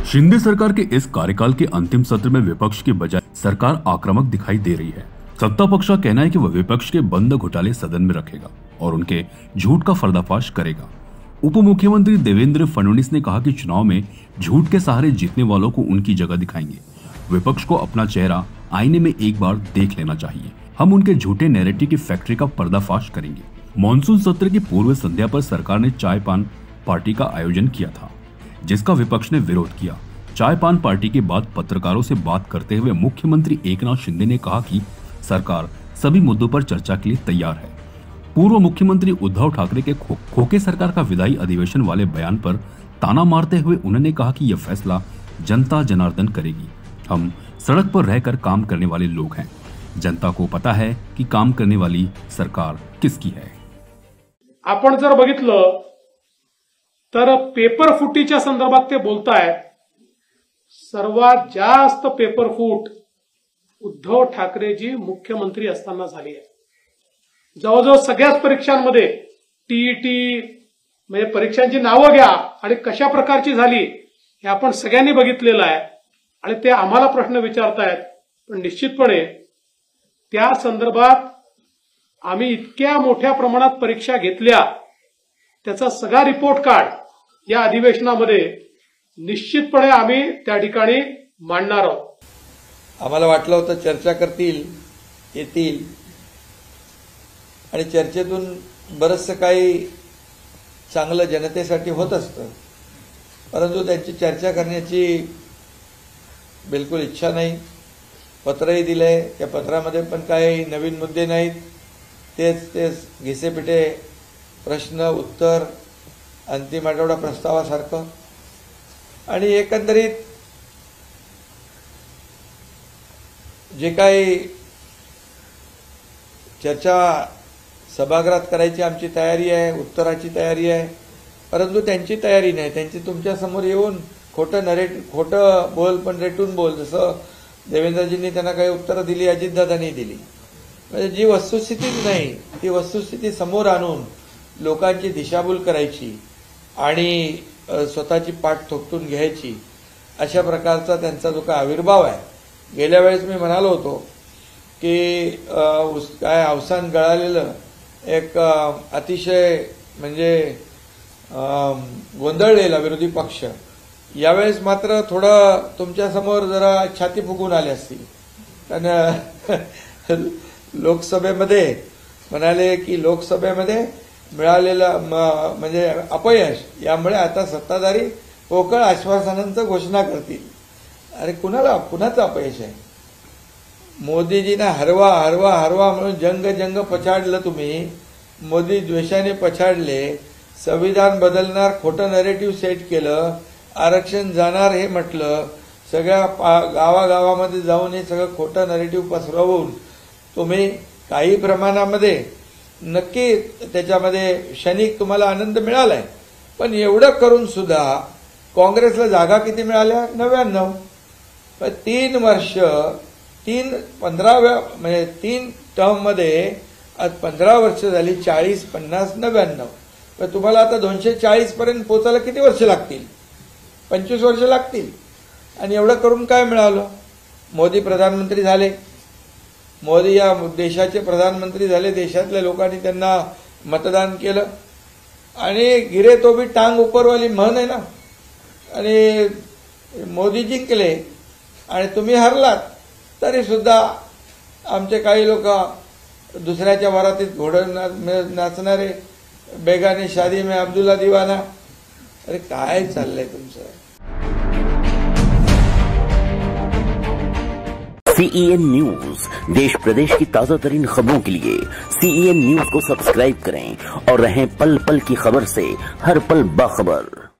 शिंदे सरकार के इस कार्यकाल के अंतिम सत्र में विपक्ष के बजाय सरकार आक्रामक दिखाई दे रही है। सत्ता पक्ष का कहना है कि वह विपक्ष के बंद घोटाले सदन में रखेगा और उनके झूठ का पर्दाफाश करेगा। उप मुख्यमंत्री देवेंद्र फडणवीस ने कहा कि चुनाव में झूठ के सहारे जीतने वालों को उनकी जगह दिखाएंगे। विपक्ष को अपना चेहरा आईने में एक बार देख लेना चाहिए। हम उनके झूठे नैरेटिव की फैक्ट्री का पर्दाफाश करेंगे। मॉनसून सत्र की पूर्व संध्या पर सरकार ने चाय पान पार्टी का आयोजन किया था, जिसका विपक्ष ने विरोध किया। चाय पान पार्टी के बाद पत्रकारों से बात करते हुए मुख्यमंत्री एकनाथ शिंदे ने कहा कि सरकार सभी मुद्दों पर चर्चा के लिए तैयार है। पूर्व मुख्यमंत्री उद्धव ठाकरे के खोखे सरकार का विधायी अधिवेशन वाले बयान पर ताना मारते हुए उन्होंने कहा कि यह फैसला जनता जनार्दन करेगी। हम सड़क पर रहकर काम करने वाले लोग हैं। जनता को पता है कि काम करने वाली सरकार किसकी है। आपण जर बघितलं तर पेपर फुटीच्या संदर्भात ते बोलतायत। सर्वात जास्त पेपर फूट उद्धव ठाकरेजी मुख्यमंत्री असताना झाली आहे। जवळजवळ सगळ्याच परीक्षांमध्ये टीईटी म्हणजे परीक्षांची नावं घ्या आणि कशा प्रकारची झाली हे आपण सगळ्यांनी बघितलेलं आहे आणि ते आम्हाला प्रश्न विचारतायत। पण निश्चितपणे त्या संदर्भात आम्ही इतक्या मोठ्या प्रमाणात परीक्षा घेतल्या त्याचा सगळा रिपोर्ट कार्ड या अधिवेशनामध्ये निश्चितपणे आम्ही त्या ठिकाणी मांडणार आहोत। आम्हाला वाटलं होतं चर्चा करतील, येतील आणि चर्चेतून बरंचसं काही चांगलं जनतेसाठी होत असतं, परंतु त्यांची चर्चा करण्याची बिलकुल इच्छा नाही। पत्रही दिले, त्या पत्रामध्ये पण काही नवीन मुद्दे नाहीत। तेच घिसेपिटे प्रश्न उत्तर अंतिम आठवडा प्रस्तावासारखं आणि एकंदरीत जे काही चर्चा सभागृहात करायची आमची तयारी आहे, उत्तराची तयारी आहे, परंतु त्यांची तयारी नाही। त्यांची तुमच्या समोर येऊन खोटं बोल पण रेटून बोल, जसं देवेंद्रजींनी त्यांना काही उत्तरं दिली, अजितदादांनी दिली। म्हणजे जी वस्तुस्थितीच नाही ती वस्तुस्थिती समोर आणून लोकांची दिशाभूल करायची आणि स्वतःची पाठ थोपटून घ्यायची, अशा प्रकारचा त्यांचा जो काही आविर्भाव आहे। गेल्या वेळेस मी म्हणालो होतो की काय अवसान गळालेलं एक अतिशय म्हणजे गोंधळलेला विरोधी पक्ष यावेळेस मात्र थोडं तुमच्या समोर जरा छाती फुगून आले असतील। कारण लोकसभेमध्ये म्हणाले की लोकसभेमध्ये मिळालेलं म्हणजे अपयश यामुळे आता सत्ताधारी पोकळ आश्वासनांचं घोषणा करतील। अरे कुणाचं अपयश आहे? मोदीजींना हरवा हरवा हरवा म्हणून जंग पछाडलं तुम्ही, मोदी द्वेषाने पछाडले, संविधान बदलणार खोटं नरेटिव्ह सेट केलं, आरक्षण जाणार हे म्हटलं, सगळ्या गावागावामध्ये जाऊन हे सगळं खोटं नरेटिव्ह पसरवून तुम्ही काही प्रमाणामध्ये नक्की त्याच्यामध्ये क्षणिक तुम्हाला आनंद मिळालाय, पण एवढं करून सुद्धा काँग्रेसला जागा किती मिळाल्या? 99। पण 3 वर्ष 15व्या म्हणजे 3 टर्म मध्ये आज 15 वर्ष झाली, 40, 50, 99। पण तुम्हाला आता 240 पर्यंत पोहोचायला किती वर्ष लागतील? 25 वर्ष लागतील। आणि एवढं करून काय मिळालं? मोदी प्रधानमंत्री झाले, मोदी या देशाचे प्रधानमंत्री झाले, देशातल्या लोकांनी त्यांना मतदान केलं आणि गिरे तो भी टांग उपरवाली म्हण आहे ना। आणि मोदी जिंकले आणि तुम्ही हरलात, तरी सुद्धा आमचे काही लोक दुसऱ्याच्या वरातीत घोडं नाचणारे, बेगाने शादी में अब्दुल्ला दीवाना। अरे काय चाललंय तुमचं? CEN न्यूज, देश प्रदेश की ताजा तरीन खबरों के लिए CEN न्यूज को सब्सक्राइब करें और रहें पल पल की खबर से हर पल बाखबर।